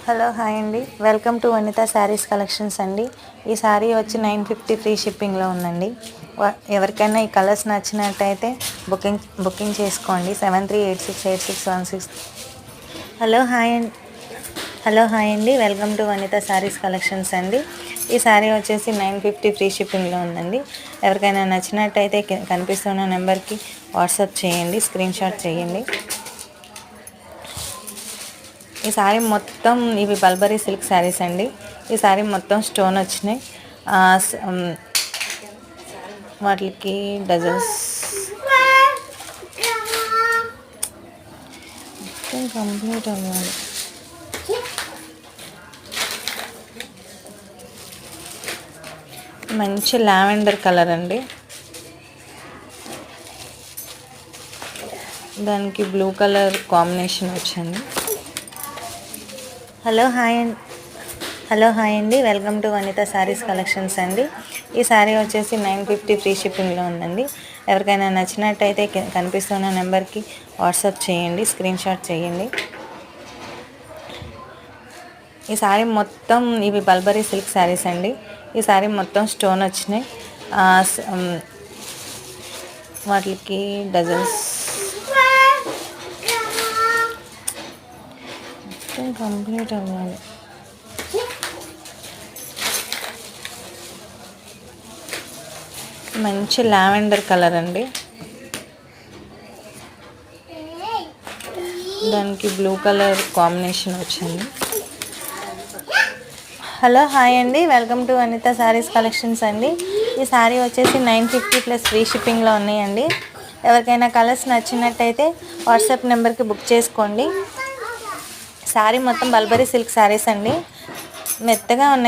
Hello hi అండి, welcome to Vanitha saris collections అండి. ఈ శారీ వచ్చి 950 ఫ్రీ షిప్పింగ్లో ఉందండి. ఎవరికైనా ఈ కలర్స్ నచ్చినట్టయితే బుకింగ్ చేసుకోండి. 73868616. హలో హాయ్ అండి, welcome to Vanitha saris collections అండి. ఈ శారీ వచ్చేసి 950 ఫ్రీ షిప్పింగ్లో ఉందండి. ఎవరికైనా నచ్చినట్టయితే కనిపిస్తున్న నెంబర్కి వాట్సాప్ చేయండి, స్క్రీన్ షాట్ చేయండి. ఈ శారీ మొత్తం ఇవి బల్బరీ సిల్క్ శారీస్ అండి. ఈ శారీ మొత్తం స్టోన్ వచ్చినాయి. వాటికి డజన్స్ కంప్లీట్ అవ్వాలి. మంచి లావెండర్ కలర్ అండి, దానికి బ్లూ కలర్ కాంబినేషన్ వచ్చింది. హలో హాయ్ అండి, welcome to Vanitha saris collections అండి. ఈ శారీ వచ్చేసి 950 ఫ్రీ షిప్పింగ్లో ఉందండి. ఎవరికైనా నచ్చినట్టయితే కనిపిస్తున్న నెంబర్కి వాట్సాప్ చేయండి, స్క్రీన్ షాట్ చేయండి. ఈ శారీ మొత్తం ఇవి బల్బరీ సిల్క్ శారీస్ అండి. ఈ శారీ మొత్తం స్టోన్ వచ్చినాయి. వాటికి డజన్స్ కంప్లీట్ అవ్వాలి. మంచి లావెండర్ కలర్ అండి, దానికి బ్లూ కలర్ కాంబినేషన్ వచ్చింది. హలో హాయ్ అండి, welcome to Vanitha saris collections అండి. ఈ శారీ వచ్చేసి 950 ప్లస్ ఫ్రీ షిప్పింగ్లో ఉన్నాయండి. ఎవరికైనా కలర్స్ నచ్చినట్టయితే వాట్సాప్ నెంబర్కి బుక్ చేసుకోండి. శారీ మొత్తం బల్బరీ సిల్క్ శారీస్ అండి, మెత్తగా ఉన్నాయి.